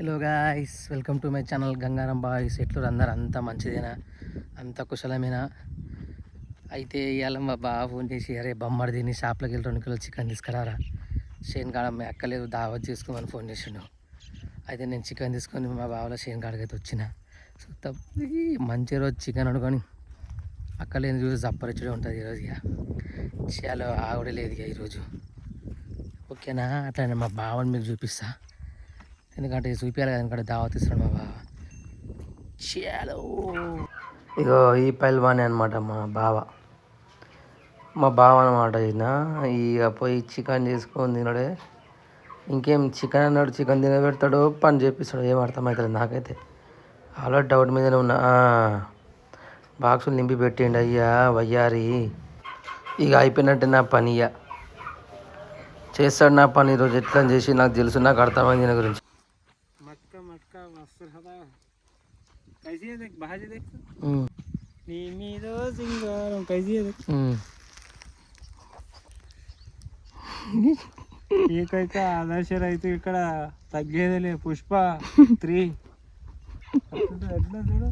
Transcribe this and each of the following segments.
Hello guys, welcome to my channel Gangaram boys. ఎట్లు అందరు అంతా మంచిదేనా, అంత కుశలమేనా? అయితే ఇవాళ మా బావ ఫోన్ చేసి, అరే బొమ్మడిదిని షాప్లోకి వెళ్ళి 2 కిలోలు చికెన్ తీసుకురారా, షేన్ కాడ మీ అక్కలేదు దావత్ చేసుకోమని ఫోన్ చేసిండు. అయితే నేను చికెన్ తీసుకొని మా బావలో షేన్ కాడికి అయితే వచ్చిన. సో మంచి రోజు చికెన్ వండుకొని అక్కలేని చూసి జప్పరిచ్చుడే ఉంటుంది ఈరోజు. ఇక చాలా ఆవిడ లేదు ఇక ఈరోజు, ఓకేనా? అట్లా మా బావని మీకు చూపిస్తా, ఎందుకంటే చూపించాలి కదా, ఎందుకంటే దావత్ ఇస్తున్నాడు మా బావ. చాలా ఇగో ఈ పైల్వాని అనమాట మా బావ అనమాట. ఈయన ఇక పోయి చికెన్ చేసుకొని తినడే, ఇంకేం చికెన్ అన్నాడు, చికెన్ తినబెడతాడో పని చేపిస్తాడు, ఏం అర్థమవుతుంది నాకైతే. ఆల్రెడీ డౌట్ మీదనే ఉన్నా. బాక్సులు నింపి పెట్టిండు అయ్యా వయ్యారి. ఇక అయిపోయినట్టే నా పని, ఇక చేస్తాడు నా పని ఈరోజు. ఎట్లా చేసి నాకు తెలుసు, నాకు అర్థమైంది దీని గురించి. నీకైతే ఆదర్శ రైతు ఇక్కడ తగ్గేదిలే. పుష్ప 3 ఎట్లా చూడు,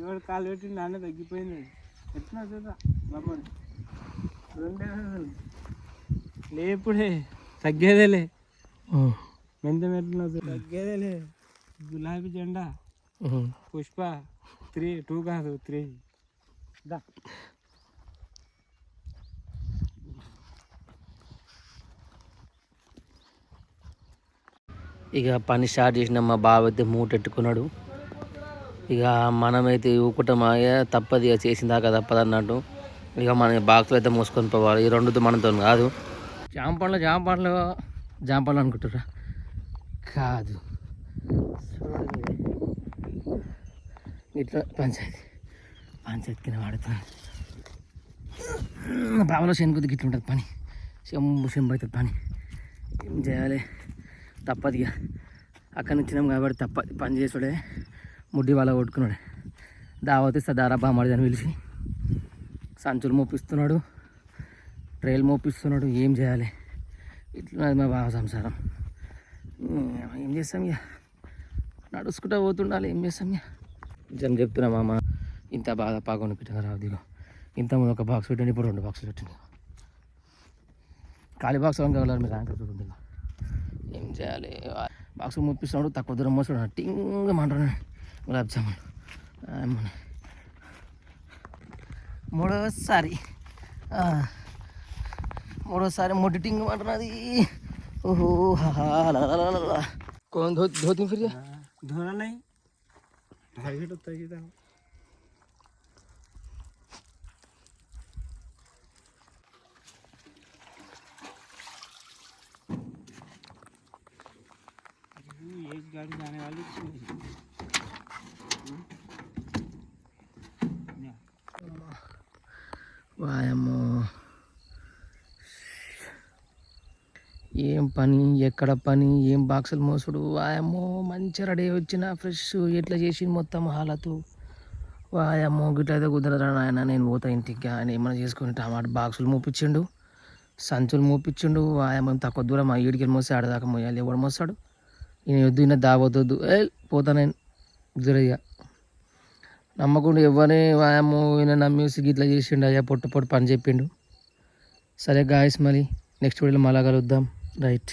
ఎవరు కాలు పెట్టి నాన్న తగ్గిపోయింది. ఎట్లా చూడ బొమ్మను 2 లేపుడే తగ్గేదేలే. మెంతం ఎట్లా తగ్గేదేలే. గులాబీ జెండా పుష్ప 3 2 కాదు 3 దా. ఇక పని స్టార్ట్ చేసిన మా బావ అయితే మూటెట్టుకున్నాడు. ఇక మనమైతే ఊకుటమా, తప్పదు ఇక, చేసిన దాకా తప్పదు అన్నట్టు. ఇక మన బాక్సులు అయితే మోసుకొని పోవాలి. ఈ 2 మనతో కాదు. జాంపండ్లు అనుకుంటారా? కాదు, ఇట్లా పంచాయతీ కింద వాడుతున్నాను. బావలో శని కొద్దిగా ఇట్లా ఉంటుంది పని, చెంబు అవుతుంది పని. ఏం చేయాలి, తప్పదు ఇక. అక్కడి నుంచి వచ్చినాం కాబట్టి తప్పదు, పని చేసుడే. ముడ్డి వాళ్ళ కొట్టుకున్నాడు. దావత్ ఇస్తా దారా బామ్మడి అని పిలిచి సంచులు మోపిస్తున్నాడు, ట్రైల్ మోపిస్తున్నాడు. ఏం చేయాలి, ఇట్లా మా బావ సంసారం. ఏం చేస్తాం ఇక, నడుచుకుంటా పోతుండాలి. ఏం చేస్తాం ఇక. నిజం చెప్తున్నా మామ, ఇంత బాధ పాకొని పెట్టిన రావు. దిగో, ఇంతకుముందు ఒక బాక్స్ పెట్టండి, ఇప్పుడు 2 బాక్సులు పెట్టండి. ఖాళీ బాక్స్ కావాలి మీరు యాంకర్ చూడండి. ఏం చేయాలి, బాక్స్ ముప్పిస్తున్నాడు, తక్కువ దూరం మోస్తాడు. టింగ్ మంటాడు గులాబ్ జామున్. మూడోసారి మొట్టి టింగ్ మంటున్నది. ఓహో कौन धोती फिर धोना नहीं, ढाई होता है किधर। एक गाड़ी जाने वाली వాయమ్మో, ఏం పని, ఎక్కడ పని, ఏం బాక్సులు మోసుడు. వాయమ్మో, మంచిగా రెడీ వచ్చిన ఫ్రెష్, ఎట్లా చేసి మొత్తం హాలతు. వాయమ్మో, గిట్లయితే కుదరరా నాయన, నేను పోతా ఇంటికి. ఆయన ఏమైనా చేసుకుని టమాటా బాక్సులు మోపించిండు, సంచులు మోపించిండు. వాయమ్మో, తక్కువ దూరం ఆ ఈడికి మోసి ఆడదాకా మోయాలి. ఎవడు మోస్తాడు? ఈయన వద్దు, ఈయన దావద్దు. పోతా నేను జరయ్యా. నమ్మకుండా ఎవరిని వాయమ్మో, ఈయన నమ్మేసి గిట్లా చేసిండు. అయ్యా పొట్టు పని చెప్పిండు. సరే గాయస్, మళ్ళీ నెక్స్ట్ వీడియోలో మళ్ళా కలుద్దాం. రైట్.